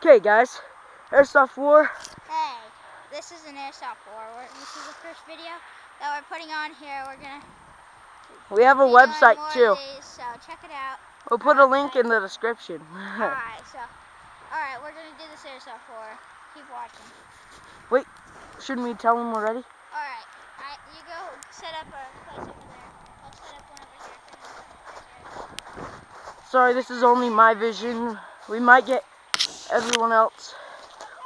Okay, guys, Airsoft War. Hey, this is an Airsoft War. This is the first video that we're putting on here. We have a website too. These, so check it out. We'll put a link in the description. Alright, we're gonna do this Airsoft War. Keep watching. Wait, shouldn't we tell them already? Alright, you go set up a place over there. I'll set up one over here. Sorry, this is only my vision. We might get everyone else.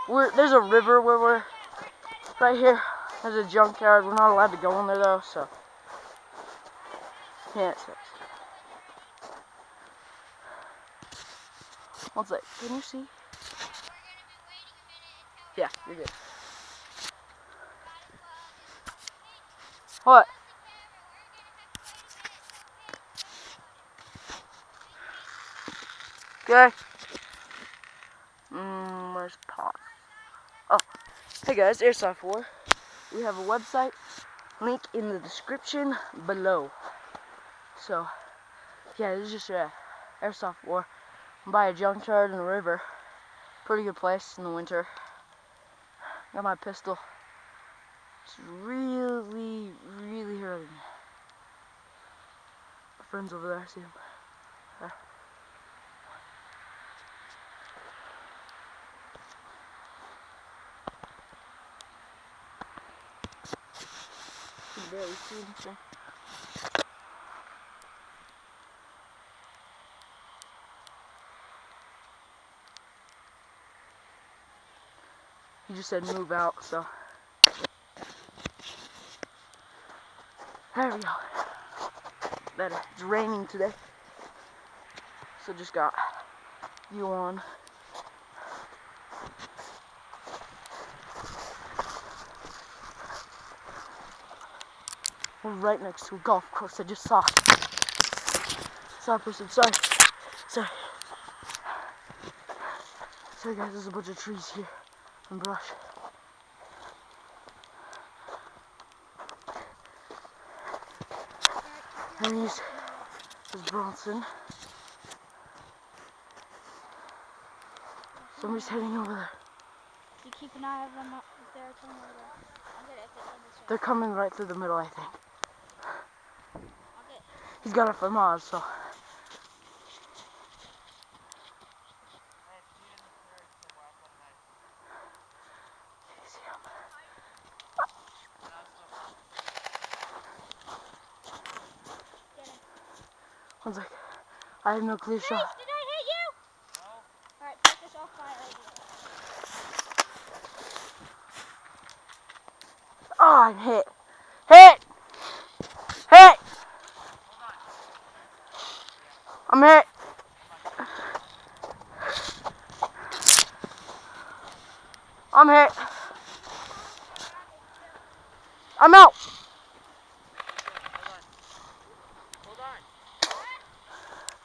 There's a river where we're right here. There's a junkyard. We're not allowed to go in there though, so yeah, it sucks. One sec. Can you see? Yeah, you're good. What? Okay. Where's pause? Oh, hey guys, Airsoft War. We have a website. Link in the description below. So, yeah, this is just Airsoft War. By a junkyard in the river. Pretty good place in the winter. Got my pistol. It's really, really hurting. My friend's over there, I see him. There. You can barely see anything. He just said move out, so. There we go. Better. It's raining today. So just got you on. We're right next to a golf course I just saw. Sorry, person. Sorry. Sorry, guys. There's a bunch of trees here and brush. And here's Bronson. Somebody's heading over there. You keep an eye on them if they're coming over there. They're coming right through the middle, I think. He's got a FAMAS, so. One sec. I have no clear shot. Did I hit you? No. Alright, take this off fire right here. Oh, I'm hit. Hit! Hit! I'm hit. I'm hit. I'm out. Hold on.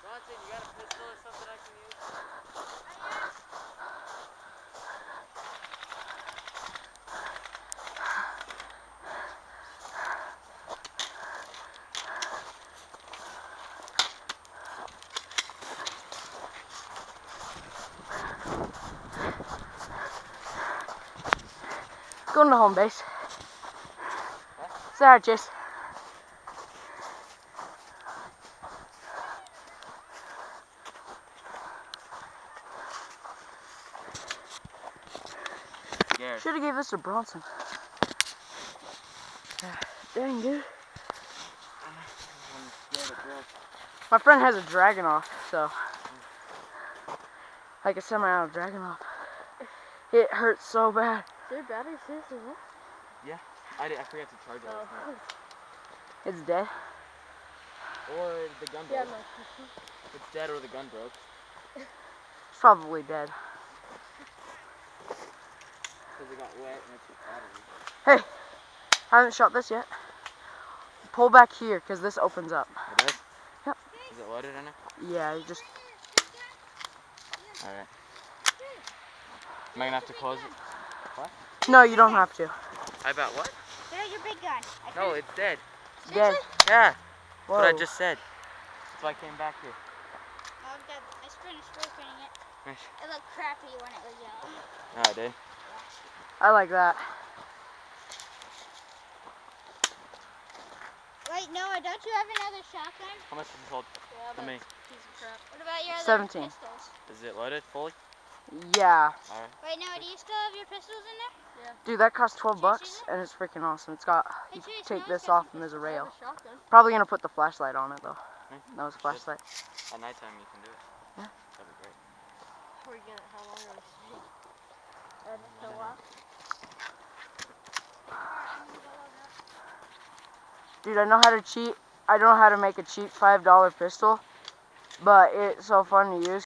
Bronson, you got a pistol or something I can use? Going to home base. Sorry, Chase. Yeah. Should have gave this to Bronson. Dang, dude. My friend has a Dragunov, so like a semi-auto Dragunov. It hurts so bad. Is there batteries here as well? Yeah, I forgot to charge it. It's dead. Or the gun broke. It's dead or the gun broke. It's probably dead. Because it got wet and it's battery. Hey, I haven't shot this yet. Pull back here, because this opens up. It does? Yep. Is it loaded in it? Yeah, you just... Alright. Am I going to have to close it? What? No, you don't have to. I bet what? There's your big gun. No, it's dead. Dead. Yeah. That's Whoa. what I just said. That's why I came back here. I spray painting it. Nice. It looked crappy when it was yellow. Oh, it did? I like that. Wait, Noah, don't you have another shotgun? How much does this hold? Yeah, To me. piece of crap. What about your other 17. pistols? Is it loaded fully? Yeah. Alright. Wait, Noah, do you still have your pistols in there? Yeah. Dude, that costs 12 Chase, bucks is it? and it's freaking awesome. It's got, Hey, you can Chase, take Noah's this got off some and there's a pistols. I have rail. a shotgun. Probably gonna put the flashlight on it though. That was a Should. flashlight. At nighttime you can do it. Yeah. That'd be great. Before we get it, how long are we staying? Just a Minute. while. Alright, I'm gonna go load it up. Dude, I know how to cheat. I don't know how to make a cheap $5 pistol, but it's so fun to use